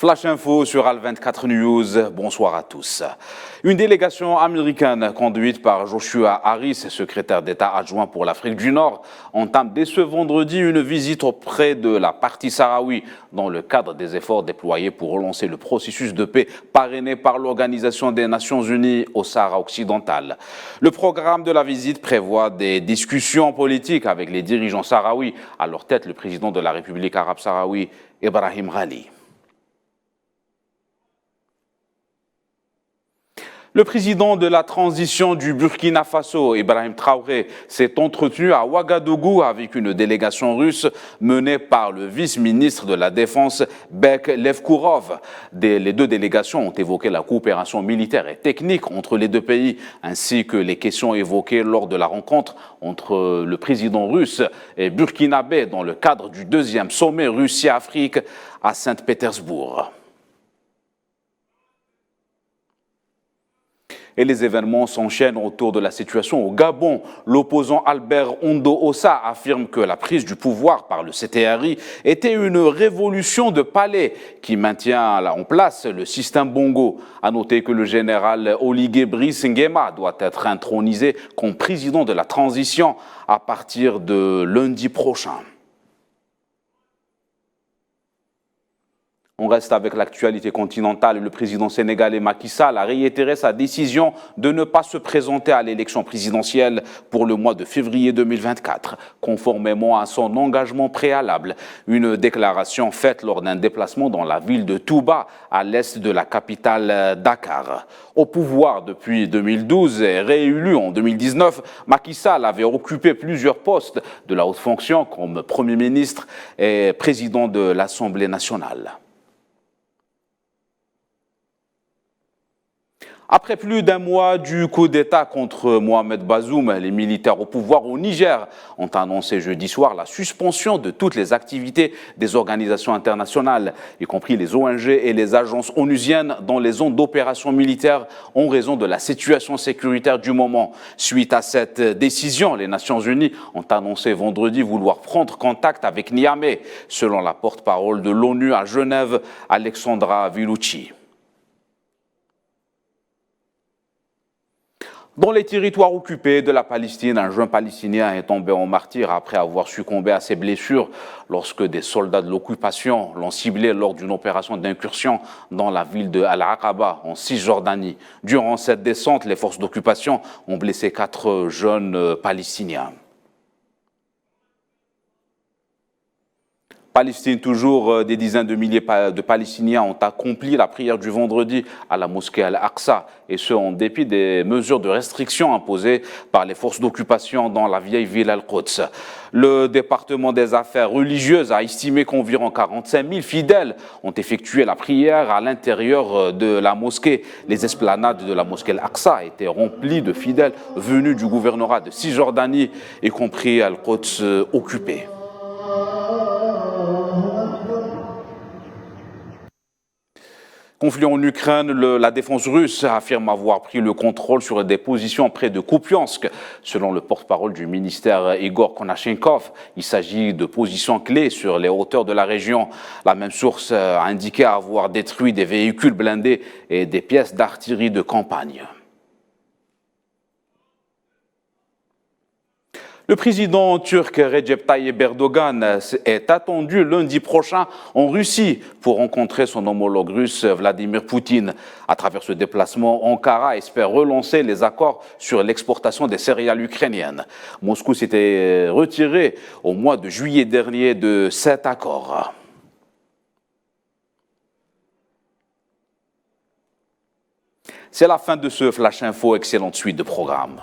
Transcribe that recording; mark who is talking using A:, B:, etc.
A: Flash Info sur Al24 News, bonsoir à tous. Une délégation américaine conduite par Joshua Harris, secrétaire d'État adjoint pour l'Afrique du Nord, entame dès ce vendredi une visite auprès de la partie sahraoui dans le cadre des efforts déployés pour relancer le processus de paix parrainé par l'Organisation des Nations Unies au Sahara occidental. Le programme de la visite prévoit des discussions politiques avec les dirigeants sahraouis, à leur tête le président de la République arabe sahraoui, Ibrahim Ghali. Le président de la transition du Burkina Faso, Ibrahim Traoré, s'est entretenu à Ouagadougou avec une délégation russe menée par le vice-ministre de la Défense, Bek Levkourov. Les deux délégations ont évoqué la coopération militaire et technique entre les deux pays, ainsi que les questions évoquées lors de la rencontre entre le président russe et burkinabé dans le cadre du deuxième sommet Russie-Afrique à Saint-Pétersbourg. Et les événements s'enchaînent autour de la situation au Gabon. L'opposant Albert Ondo Ossa affirme que la prise du pouvoir par le CTRI était une révolution de palais qui maintient en place le système Bongo. À noter que le général Oligui Brice Nguema doit être intronisé comme président de la transition à partir de lundi prochain. On reste avec l'actualité continentale. Le président sénégalais Macky Sall a réitéré sa décision de ne pas se présenter à l'élection présidentielle pour le mois de février 2024, conformément à son engagement préalable. Une déclaration faite lors d'un déplacement dans la ville de Touba, à l'est de la capitale Dakar. Au pouvoir depuis 2012 et réélu en 2019, Macky Sall avait occupé plusieurs postes de la haute fonction comme Premier ministre et président de l'Assemblée nationale. Après plus d'un mois du coup d'État contre Mohamed Bazoum, les militaires au pouvoir au Niger ont annoncé jeudi soir la suspension de toutes les activités des organisations internationales, y compris les ONG et les agences onusiennes dans les zones d'opération militaire en raison de la situation sécuritaire du moment. Suite à cette décision, les Nations Unies ont annoncé vendredi vouloir prendre contact avec Niamey, selon la porte-parole de l'ONU à Genève, Alexandra Vilucci. Dans les territoires occupés de la Palestine, un jeune Palestinien est tombé en martyr après avoir succombé à ses blessures lorsque des soldats de l'occupation l'ont ciblé lors d'une opération d'incursion dans la ville de Al-Aqaba, en Cisjordanie. Durant cette descente, les forces d'occupation ont blessé 4 jeunes Palestiniens. Palestine, toujours, des dizaines de milliers de Palestiniens ont accompli la prière du vendredi à la mosquée Al-Aqsa, et ce en dépit des mesures de restriction imposées par les forces d'occupation dans la vieille ville Al-Quds. Le département des affaires religieuses a estimé qu'environ 45 000 fidèles ont effectué la prière à l'intérieur de la mosquée. Les esplanades de la mosquée Al-Aqsa étaient remplies de fidèles venus du gouvernorat de Cisjordanie, y compris Al-Quds occupé. Conflit en Ukraine, la défense russe affirme avoir pris le contrôle sur des positions près de Kupiansk. Selon le porte-parole du ministère Igor Konashenkov, il s'agit de positions clés sur les hauteurs de la région. La même source a indiqué avoir détruit des véhicules blindés et des pièces d'artillerie de campagne. Le président turc Recep Tayyip Erdogan est attendu lundi prochain en Russie pour rencontrer son homologue russe Vladimir Poutine. À travers ce déplacement, Ankara espère relancer les accords sur l'exportation des céréales ukrainiennes. Moscou s'était retiré au mois de juillet dernier de cet accord. C'est la fin de ce Flash Info. Excellente suite de programme.